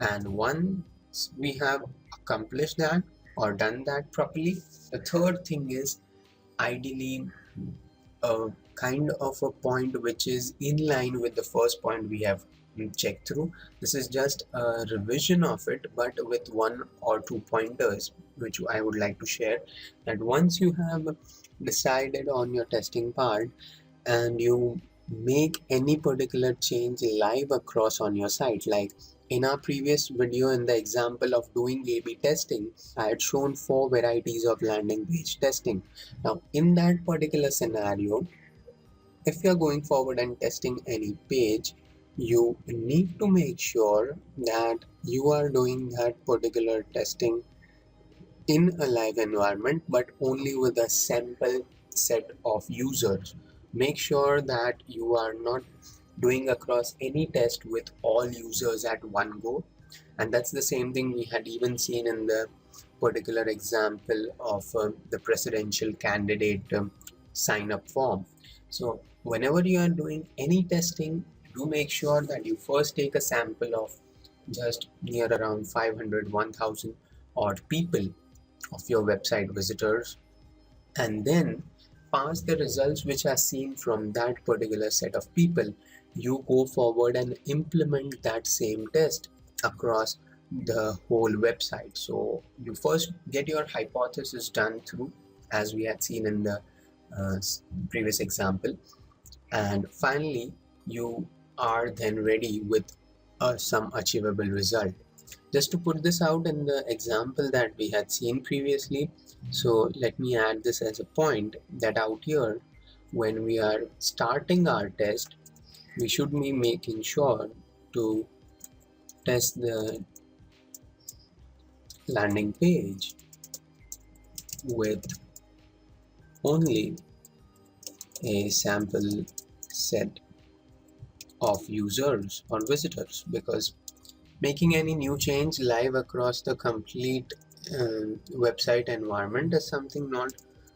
And once we have accomplished that or done that properly, the third thing is ideally a kind of a point which is in line with the first point we have checked through. This is just a revision of it, but with one or two pointers which I would like to share. That once you have decided on your testing part and you make any particular change live across on your site, like in our previous video in the example of doing A/B testing, I had shown 4 varieties of landing page testing. Now in that particular scenario, if you're going forward and testing any page, you need to make sure that you are doing that particular testing in a live environment, but only with a sample set of users. Make sure that you are not doing across any test with all users at one go. And that's the same thing we had even seen in the particular example of the presidential candidate sign up form. So whenever you are doing any testing, do make sure that you first take a sample of just near around 500, 1000 odd people of your website visitors, and then pass the results which are seen from that particular set of people. You go forward and implement that same test across the whole website. So you first get your hypothesis done through, as we had seen in the uh, previous example, and finally you are then ready with some achievable result. Just to put this out in the example that we had seen previously, so let me add this as a point that out here, when we are starting our test, we should be making sure to test the landing page with only a sample set of users or visitors, because making any new change live across the complete website environment is something not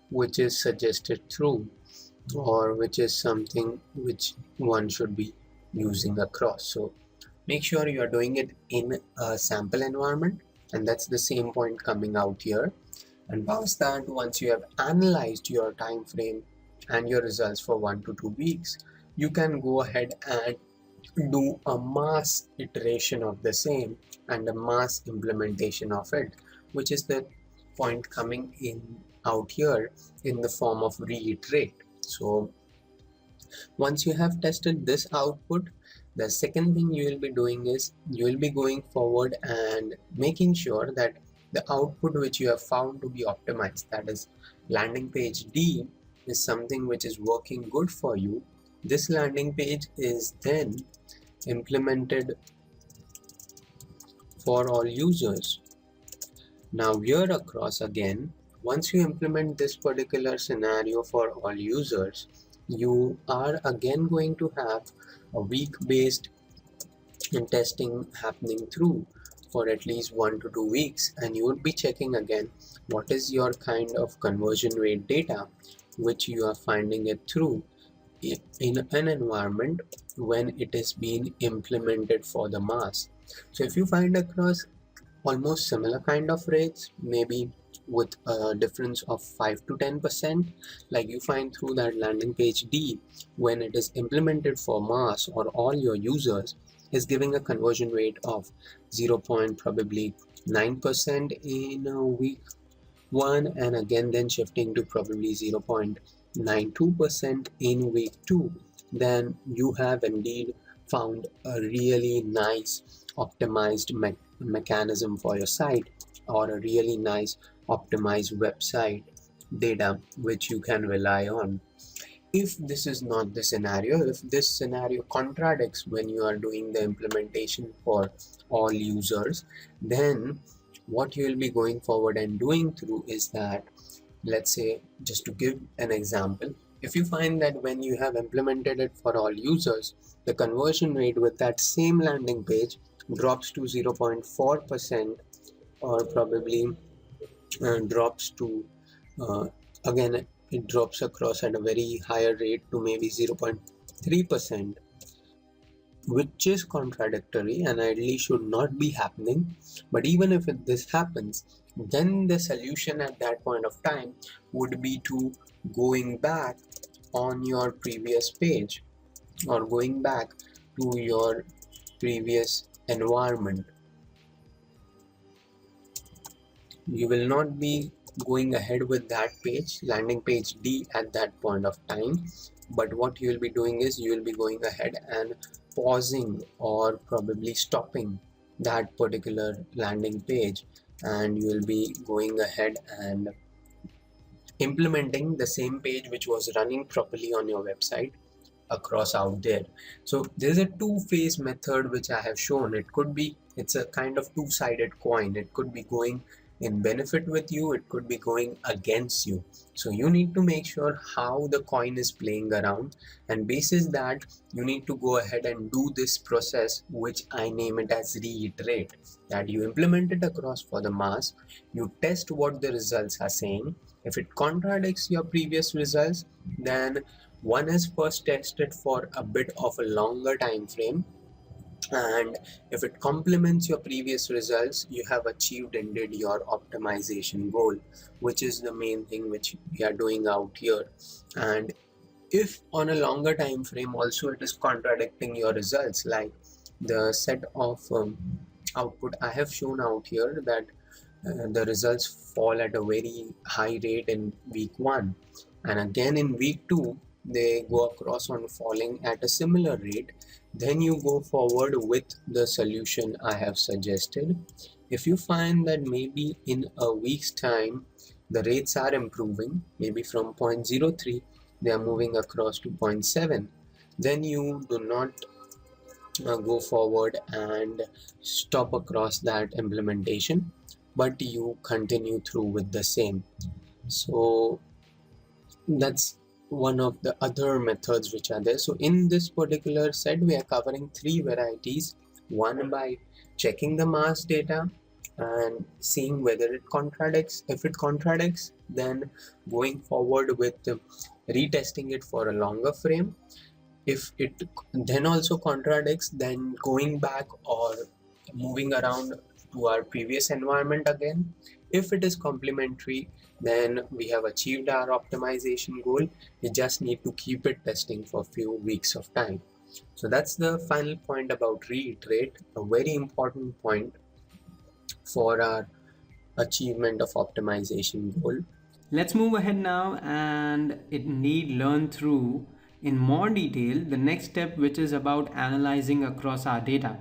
which is suggested through, or which is something which one should be using across. So make sure you are doing it in a sample environment, and that's the same point coming out here. And past that, once you have analyzed your time frame and your results for 1 to 2 weeks, you can go ahead and do a mass iteration of the same and a mass implementation of it, which is the point coming in out here in the form of reiterate. So once you have tested this output, the second thing you will be doing is you will be going forward and making sure that the output which you have found to be optimized, that is landing page D, is something which is working good for you. This landing page is then implemented for all users. Now here across again, once you implement this particular scenario for all users, you are again going to have a week-based testing happening through for at least 1 to 2 weeks, and you would be checking again what is your kind of conversion rate data which you are finding it through in an environment when it is being implemented for the mass. So if you find across almost similar kind of rates, maybe with a difference of 5 to 10%, like you find through that landing page D, when it is implemented for mass or all your users, is giving a conversion rate of 0. Probably 9% in week 1, and again then shifting to probably 0.92% in week 2, then you have indeed found a really nice optimized mechanism for your site, or a really nice optimized website data which you can rely on. If this is not the scenario, if this scenario contradicts when you are doing the implementation for all users, then what you will be going forward and doing through is that, let's say, just to give an example, if you find that when you have implemented it for all users, the conversion rate with that same landing page drops to 0.4%, or probably drops to again it drops across at a very higher rate to maybe 0.3%. which is contradictory and ideally should not be happening. But even if this happens, then the solution at that point of time would be to going back on your previous page or going back to your previous environment. You will not be going ahead with that page, landing page D at that point of time, but what you will be doing is you will be going ahead and pausing or probably stopping that particular landing page, and you will be going ahead and implementing the same page which was running properly on your website across out there. So there's a two-phase method which I have shown. It's a kind of two-sided coin. It could be going in benefit with you, it could be going against you. So you need to make sure how the coin is playing around, and basis that you need to go ahead and do this process which I name it as reiterate, that you implement it across for the mass, you test what the results are saying. If it contradicts your previous results, then one is first tested for a bit of a longer time frame, and if it complements your previous results, you have achieved indeed your optimization goal, which is the main thing which we are doing out here. And if on a longer time frame also it is contradicting your results, like the set of output I have shown out here, that the results fall at a very high rate in week 1, and again in week 2 they go across on falling at a similar rate, then you go forward with the solution I have suggested. If you find that maybe in a week's time the rates are improving, maybe from 0.03 they are moving across to 0.7, then you do not go forward and stop across that implementation, but you continue through with the same. So that's one of the other methods which are there. So in this particular set we are covering 3 varieties. One, by checking the mass data and seeing whether it contradicts. If it contradicts, then going forward with retesting it for a longer frame. If it then also contradicts, then going back or moving around to our previous environment again. If it is complementary, then we have achieved our optimization goal. We just need to keep it testing for a few weeks of time. So that's the final point about reiterate, a very important point for our achievement of optimization goal. Let's move ahead now and indeed learn through in more detail the next step, which is about analyzing across our data.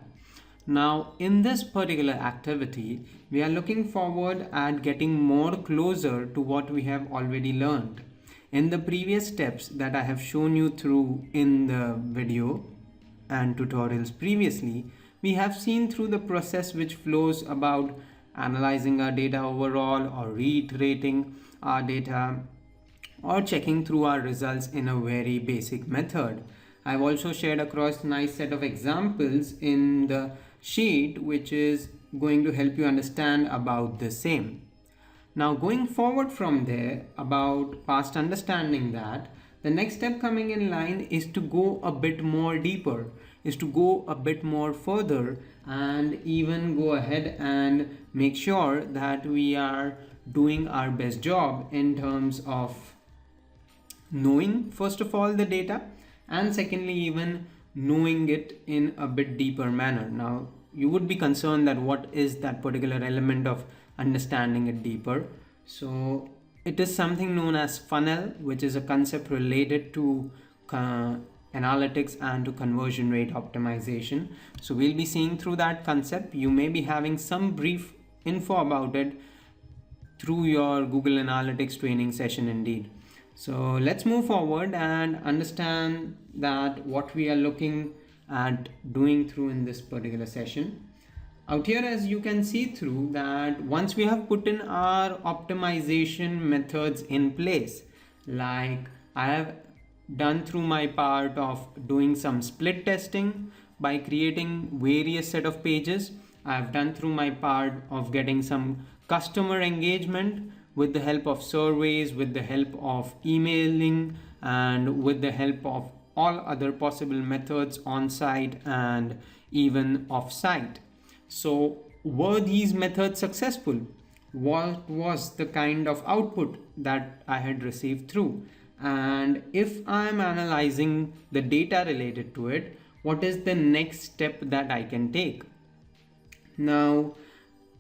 Now, in this particular activity, we are looking forward at getting more closer to what we have already learned. In the previous steps that I have shown you through in the video and tutorials previously, we have seen through the process which flows about analyzing our data overall, or reiterating our data, or checking through our results in a very basic method. I've also shared across nice set of examples in the sheet which is going to help you understand about the same. Now, going forward from there, about past understanding that, the next step coming in line is to go a bit more deeper, is to go a bit more further, and even go ahead and make sure that we are doing our best job in terms of knowing first of all the data, and secondly even knowing it in a bit deeper manner. Now, you would be concerned that what is that particular element of understanding it deeper. So it is something known as funnel, which is a concept related to analytics and to conversion rate optimization. So we'll be seeing through that concept. You may be having some brief info about it through your Google Analytics training session indeed. So let's move forward and understand that what we are looking at doing through in this particular session. Out here, as you can see through that, once we have put in our optimization methods in place, like I have done through my part of doing some split testing by creating various set of pages. I have done through my part of getting some customer engagement with the help of surveys, with the help of emailing, and with the help of all other possible methods on site and even off site. So, were these methods successful? What was the kind of output that I had received through? And if I'm analyzing the data related to it, what is the next step that I can take? Now,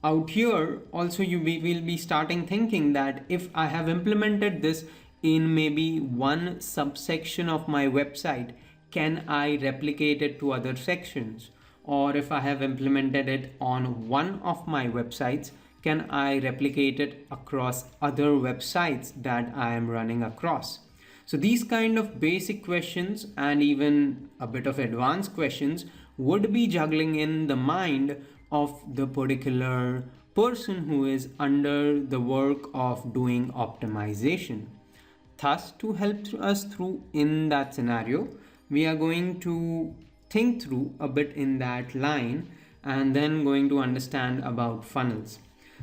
out here also we will be starting thinking that if I have implemented this in maybe one subsection of my website, can I replicate it to other sections? Or if I have implemented it on one of my websites, can I replicate it across other websites that I am running across? So these kind of basic questions and even a bit of advanced questions would be juggling in the mind of the particular person who is under the work of doing optimization. Thus, to help us through in that scenario, we are going to think through a bit in that line and then going to understand about funnels.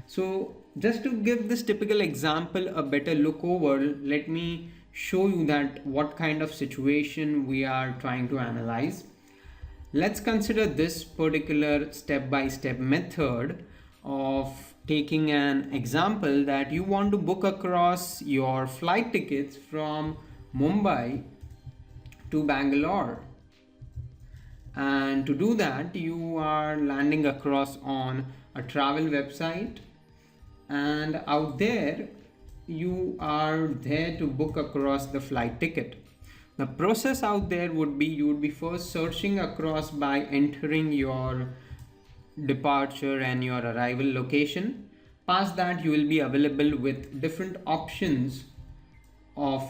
So just to give this typical example a better look over, let me show you that what kind of situation we are trying to analyze. Let's consider this particular step-by-step method of taking an example that you want to book across your flight tickets from Mumbai to Bangalore. And to do that, you are landing across on a travel website, and out there you are there to book across the flight ticket. The process out there would be you would be first searching across by entering your departure and your arrival location. Past that, you will be available with different options of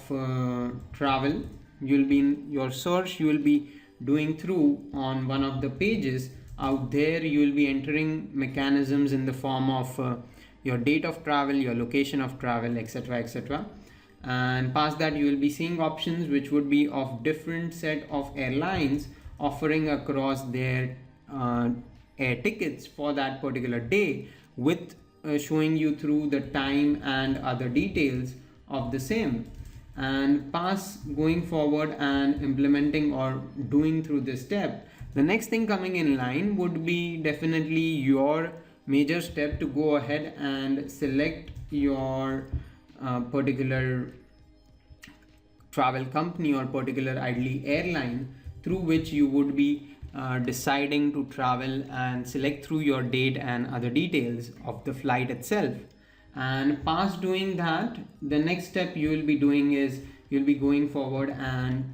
travel. You'll be in your search, you will be doing through on one of the pages. Out there you will be entering mechanisms in the form of your date of travel, your location of travel, etc, etc. And past that, you will be seeing options which would be of different set of airlines offering across their air tickets for that particular day, with showing you through the time and other details of the same. And going forward and implementing or doing through this step, the next thing coming in line would be definitely your major step to go ahead and select your particular travel company or particular ideally airline through which you would be deciding to travel, and select through your date and other details of the flight itself. And past doing that, the next step you will be doing is you'll be going forward and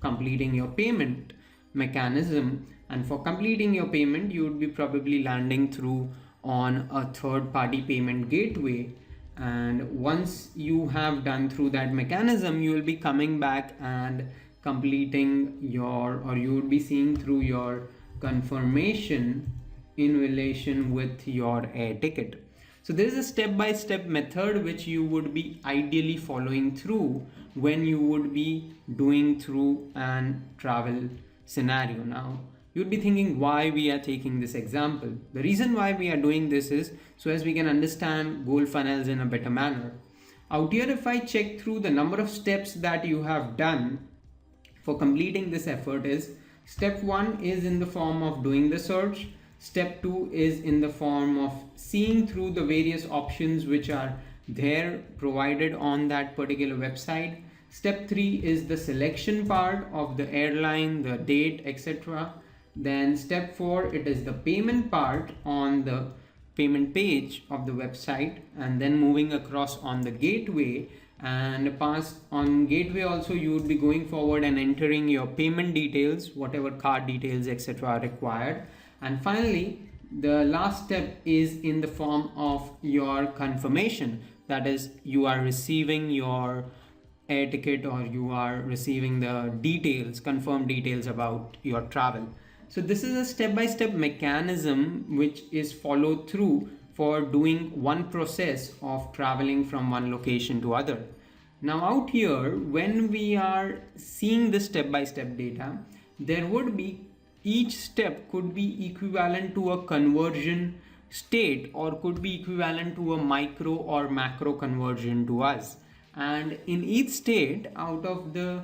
completing your payment mechanism. And for completing your payment, you would be probably landing through on a third party payment gateway. And once you have done through that mechanism, you will be coming back and completing your, or you would be seeing through your confirmation in relation with your air ticket. So there is a step-by-step method which you would be ideally following through when you would be doing through an travel scenario. Now, you'd be thinking why we are taking this example. The reason why we are doing this is so as we can understand goal funnels in a better manner. Out here, if I check through the number of steps that you have done for completing this effort, is step 1 is in the form of doing the search. Step 2 is in the form of seeing through the various options which are there provided on that particular website. Step 3 is the selection part of the airline, the date, etc. Then step 4, it is the payment part on the payment page of the website, and then moving across on the gateway. And pass on gateway also, you would be going forward and entering your payment details, whatever card details, etc. are required. And finally, the last step is in the form of your confirmation. That is, you are receiving your air ticket, or you are receiving the details, confirmed details about your travel. So this is a step-by-step mechanism which is followed through for doing one process of traveling from one location to other. Now out here, when we are seeing the step-by-step data, there would be each step could be equivalent to a conversion state, or could be equivalent to a micro or macro conversion to us. And in each state, out of the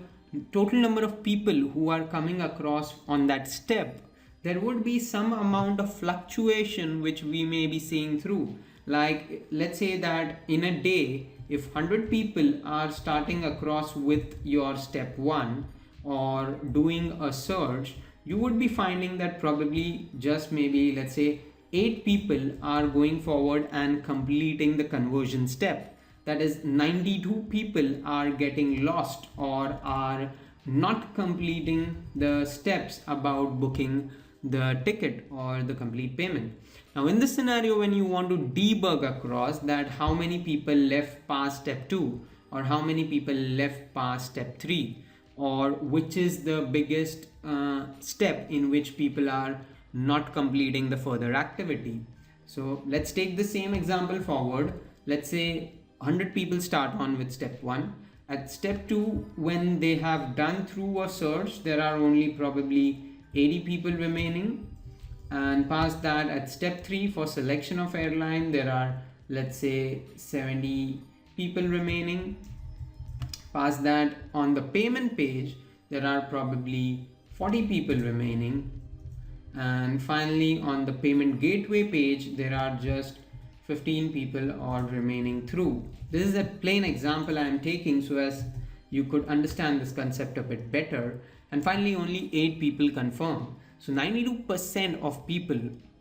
total number of people who are coming across on that step, there would be some amount of fluctuation which we may be seeing through. Like, let's say that in a day, if 100 people are starting across with your step 1 or doing a search, you would be finding that probably just maybe, let's say, 8 people are going forward and completing the conversion step. That is, 92 people are getting lost or are not completing the steps about booking the ticket or the complete payment. Now, in this scenario, when you want to debug across that how many people left past step 2 or how many people left past step 3, or which is the biggest step in which people are not completing the further activity. So let's take the same example forward. Let's say 100 people start on with step 1. At step 2, when they have done through a search, there are only probably 80 people remaining. And past that, at step 3 for selection of airline, there are, let's say, 70 people remaining. Past that, on the payment page, there are probably 40 people remaining. And finally, on the payment gateway page, there are just 15 people all remaining through. This is a plain example I am taking so as you could understand this concept a bit better. And finally, only 8 people confirm. So 92% of people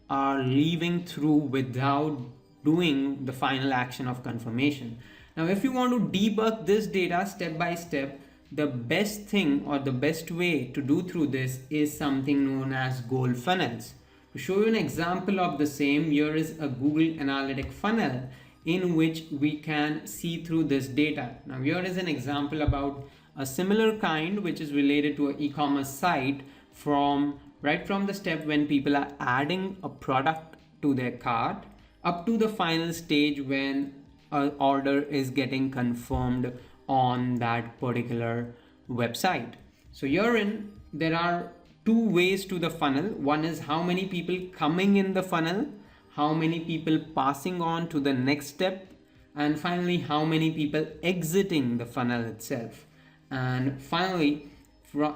are leaving through without doing the final action of confirmation. Now, if you want to debug this data step by step, the best thing or the best way to do through this is something known as goal funnels. To show you an example of the same, here is a Google Analytic funnel in which we can see through this data. Now, here is an example about a similar kind which is related to an e-commerce site from right from the step when people are adding a product to their cart up to the final stage when an order is getting confirmed on that particular website. So herein there are two ways to the funnel. One is how many people coming in the funnel, how many people passing on to the next step, and finally how many people exiting the funnel itself. And finally,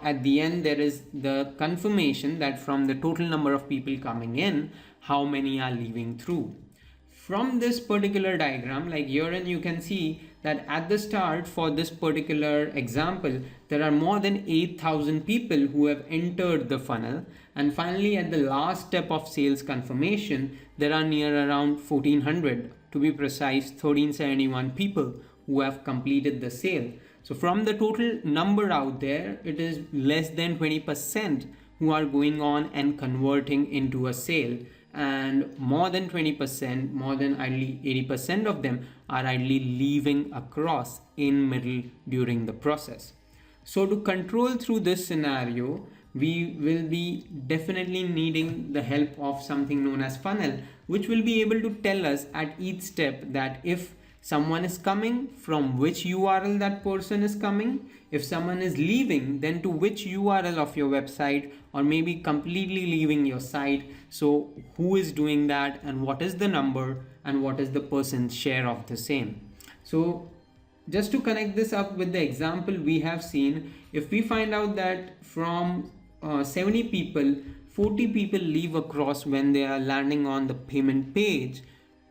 at the end, there is the confirmation that from the total number of people coming in, how many are leaving through. From this particular diagram, like herein you can see that at the start for this particular example, there are more than 8,000 people who have entered the funnel. And finally, at the last step of sales confirmation, there are near around 1400, to be precise, 1371 people who have completed the sale. So from the total number out there, it is less than 20% who are going on and converting into a sale. And more than 20%, more than ideally 80% of them are ideally leaving across in middle during the process. So to control through this scenario, we will be definitely needing the help of something known as funnel, which will be able to tell us at each step that if someone is coming, from which URL that person is coming, if someone is leaving, then to which URL of your website, or maybe completely leaving your site. So who is doing that and what is the number and what is the person's share of the same. So just to connect this up with the example we have seen, if we find out that from 70 people, 40 people leave across when they are landing on the payment page,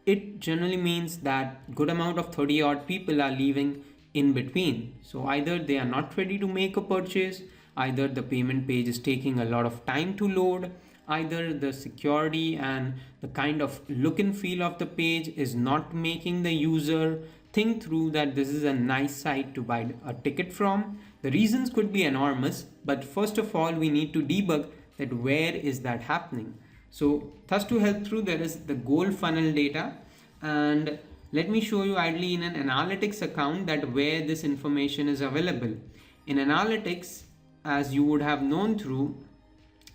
it generally means that good amount of 30 odd people are leaving in between. So either they are not ready to make a purchase, either the payment page is taking a lot of time to load, either the security and the kind of look and feel of the page is not making the user think through that this is a nice site to buy a ticket from. The reasons could be enormous, but first of all we need to debug that where is that happening. So thus to help through, there is the goal funnel data, and let me show you idly in an analytics account that where this information is available. In analytics, as you would have known through,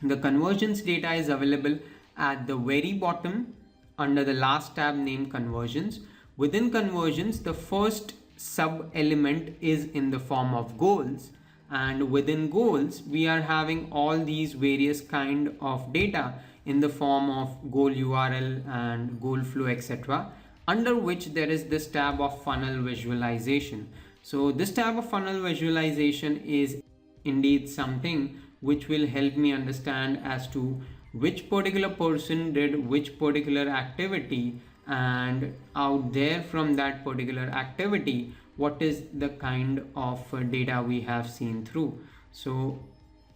the conversions data is available at the very bottom under the last tab named conversions. Within conversions, the first sub element is in the form of goals, and within goals we are having all these various kind of data in the form of goal URL and goal flow, etc., under which there is this tab of funnel visualization. So this tab of funnel visualization is indeed something which will help me understand as to which particular person did which particular activity, and out there from that particular activity what is the kind of data we have seen through. So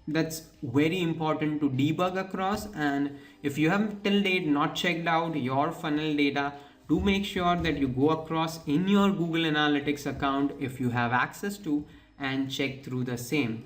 that's very important to debug across. And if you have till date not checked out your funnel data, do make sure that you go across in your Google Analytics account if you have access to, and check through the same.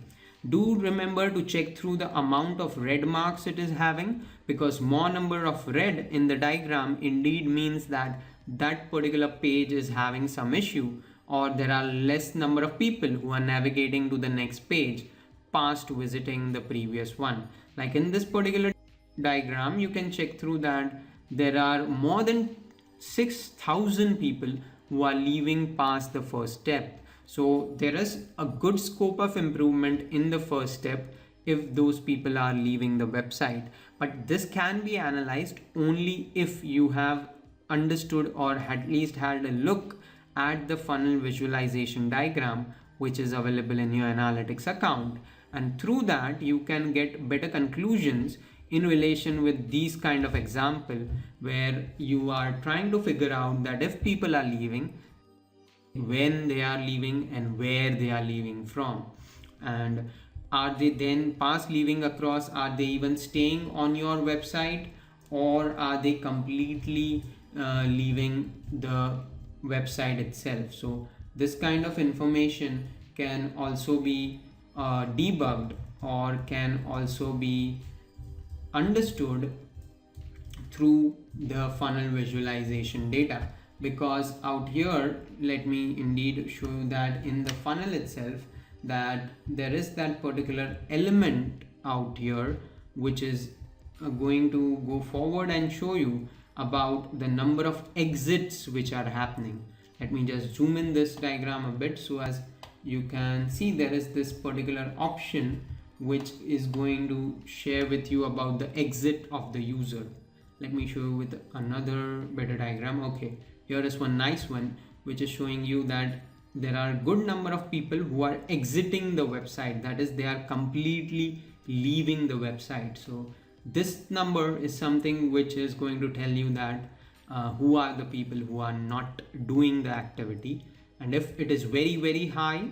Do remember to check through the amount of red marks it is having, because more number of red in the diagram indeed means that that particular page is having some issue, or there are less number of people who are navigating to the next page past visiting the previous one. Like in this particular diagram, you can check through that there are more than 6,000 people who are leaving past the first step. So there is a good scope of improvement in the first step if those people are leaving the website. But this can be analyzed only if you have understood or at least had a look at the funnel visualization diagram which is available in your analytics account, and through that you can get better conclusions in relation with these kind of example where you are trying to figure out that if people are leaving, when they are leaving and where they are leaving from, and are they then past leaving across, are they even staying on your website, or are they completely leaving the website itself. So this kind of information can also be debugged or can also be understood through the funnel visualization data, because out here let me indeed show you that in the funnel itself that there is that particular element out here which is going to go forward and show you about the number of exits which are happening. Let me just zoom in this diagram a bit so as you can see there is this particular option which is going to share with you about the exit of the user. Let me show you with another better diagram. Okay, here is one nice one which is showing you that there are a good number of people who are exiting the website, that is they are completely leaving the website. So this number is something which is going to tell you that who are the people who are not doing the activity. And if it is very high,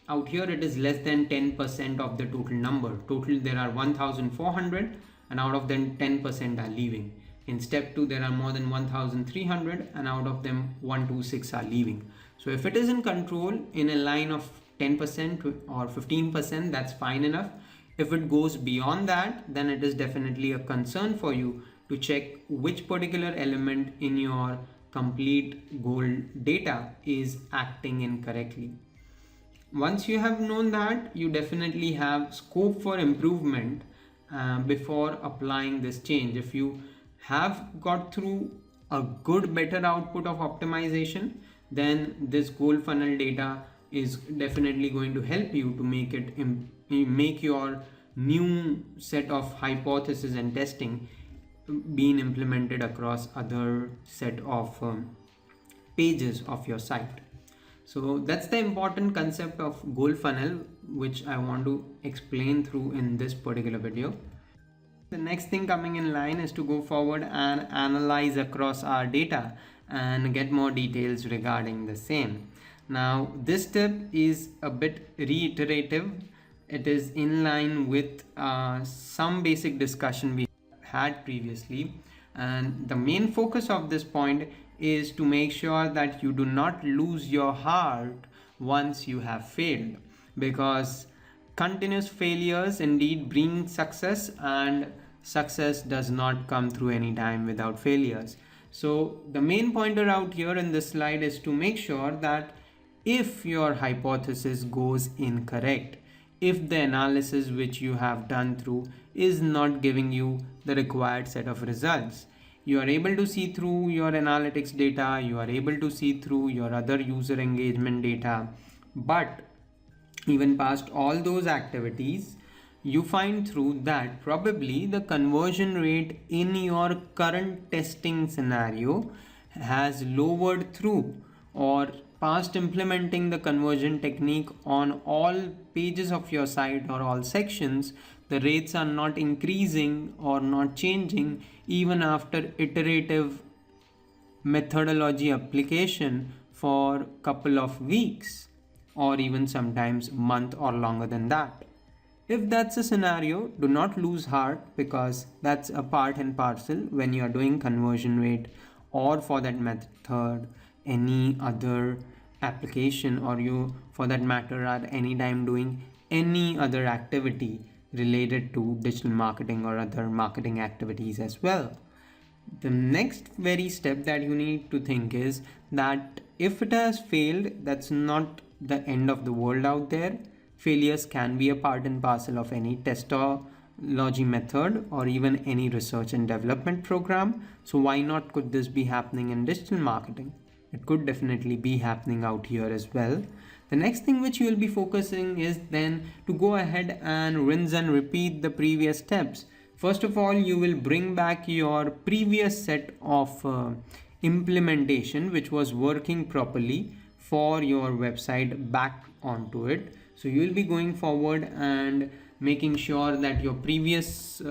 out here it is less than 10% of the total number. Total there are 1400, and out of them 10% are leaving. In step 2 there are more than 1300, and out of them 126 are leaving. So if it is in control in a line of 10% or 15%, that's fine enough. If it goes beyond that, then it is definitely a concern for you to check which particular element in your complete goal data is acting incorrectly. Once you have known that, you definitely have scope for improvement before applying this change. If you have got through a good better output of optimization, then this goal funnel data is definitely going to help you to make your new set of hypothesis and testing being implemented across other set of pages of your site. So that's the important concept of goal funnel which I want to explain through in this particular video. The next thing coming in line is to go forward and analyze across our data and get more details regarding the same. Now this step is a bit reiterative. It is in line with some basic discussion we had previously, and the main focus of this point is to make sure that you do not lose your heart once you have failed, because continuous failures indeed bring success, and success does not come through any time without failures. So the main pointer out here in this slide is to make sure that if your hypothesis goes incorrect, if the analysis which you have done through is not giving you the required set of results, you are able to see through your analytics data, you are able to see through your other user engagement data, but even past all those activities, you find through that probably the conversion rate in your current testing scenario has lowered through, or past implementing the conversion technique on all pages of your site or all sections, the rates are not increasing or not changing even after iterative methodology application for couple of weeks or even sometimes month or longer than that. If that's a scenario, do not lose heart, because that's a part and parcel when you are doing conversion rate, or for that method any other application, or you for that matter are anytime doing any other activity related to digital marketing or other marketing activities as well. The next very step that you need to think is that if it has failed, that's not the end of the world out there. Failures can be a part and parcel of any testology method or even any research and development program. So why not could this be happening in digital marketing? It could definitely be happening out here as well. The next thing which you will be focusing is then to go ahead and rinse and repeat the previous steps. First of all, you will bring back your previous set of implementation which was working properly for your website back onto it. So you will be going forward and making sure that your previous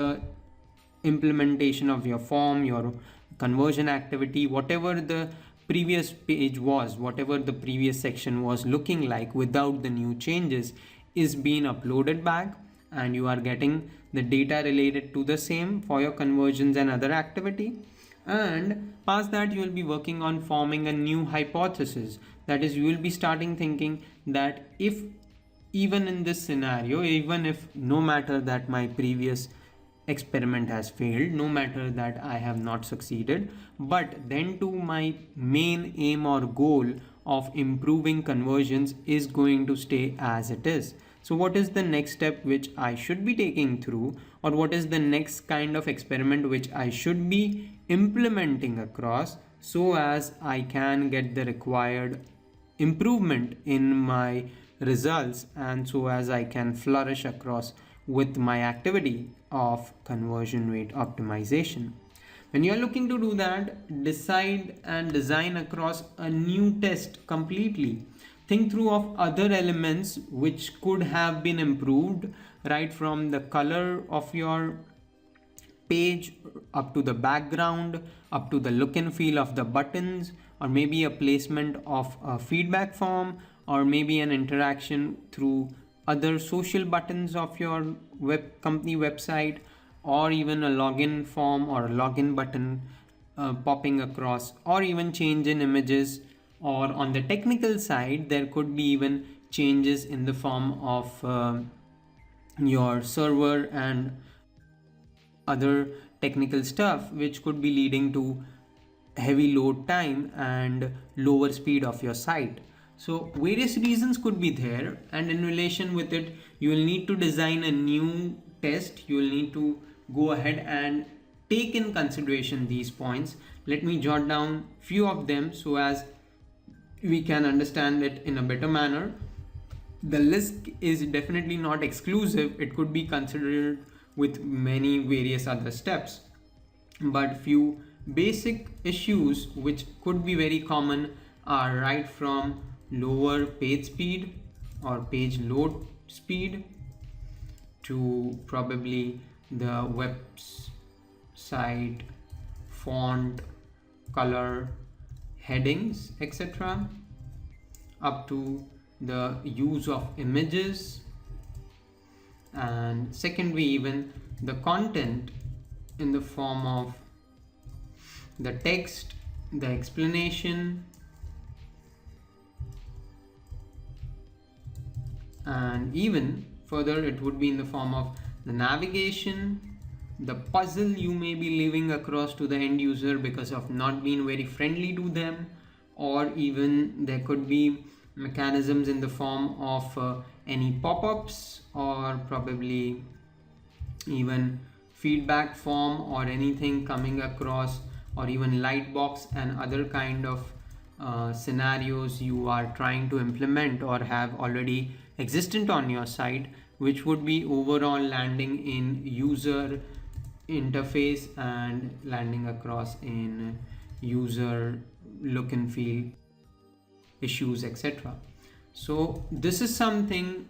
implementation of your form, your conversion activity, whatever the previous page was, whatever the previous section was looking like without the new changes, is being uploaded back, and you are getting the data related to the same for your conversions and other activity. And past that, you will be working on forming a new hypothesis. That is, you will be starting thinking that if even in this scenario, even if no matter that my previous experiment has failed, no matter that I have not succeeded, but then to my main aim or goal of improving conversions is going to stay as it is. So what is the next step which I should be taking through, or what is the next kind of experiment which I should be implementing across, so as I can get the required improvement in my results, and so as I can flourish across with my activity of conversion rate optimization. When you are looking to do that, decide and design across a new test completely. Think through of other elements which could have been improved, right from the color of your page up to the background, up to the look and feel of the buttons, or maybe a placement of a feedback form, or maybe an interaction through other social buttons of your company website, or even a login form or a login button popping across, or even change in images. Or on the technical side, there could be even changes in the form of your server and other technical stuff, which could be leading to heavy load time and lower speed of your site. So various reasons could be there, and in relation with it, you will need to design a new test. You will need to go ahead and take in consideration these points. Let me jot down few of them so as we can understand it in a better manner. The list is definitely not exclusive. It could be considered with many various other steps, but few basic issues which could be very common are right from lower page speed or page load speed to probably the website font color, headings, etc., up to the use of images, and secondly even the content in the form of the text, the explanation, and even further it would be in the form of the navigation, the puzzle you may be leaving across to the end user because of not being very friendly to them, or even there could be mechanisms in the form of any pop-ups, or probably even feedback form or anything coming across, or even light box and other kind of scenarios you are trying to implement or have already existent on your site, which would be overall landing in user interface and landing across in user look and feel. issues, etc. So this is something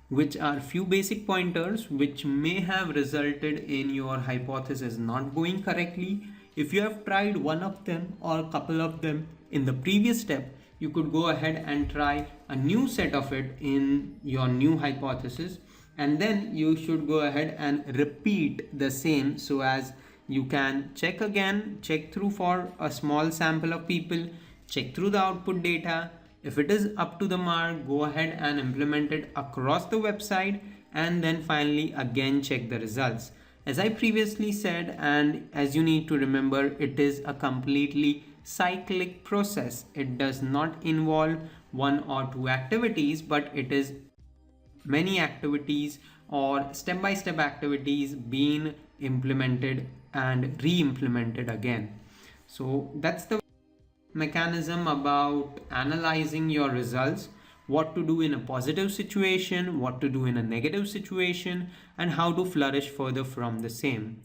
which are few basic pointers which may have resulted in your hypothesis not going correctly. If you have tried one of them or a couple of them in the previous step, you could go ahead and try a new set of it in your new hypothesis, and then you should go ahead and repeat the same so as you can check again, check through for a small sample of people, check through the output data. If it is up to the mark, go ahead and implement it across the website, and then finally again check the results. As I previously said, and as you need to remember, it is a completely cyclic process. It does not involve one or two activities, but it is many activities or step by step activities being implemented and re-implemented again. So that's the mechanism about analyzing your results, what to do in a positive situation, what to do in a negative situation, and how to flourish further from the same.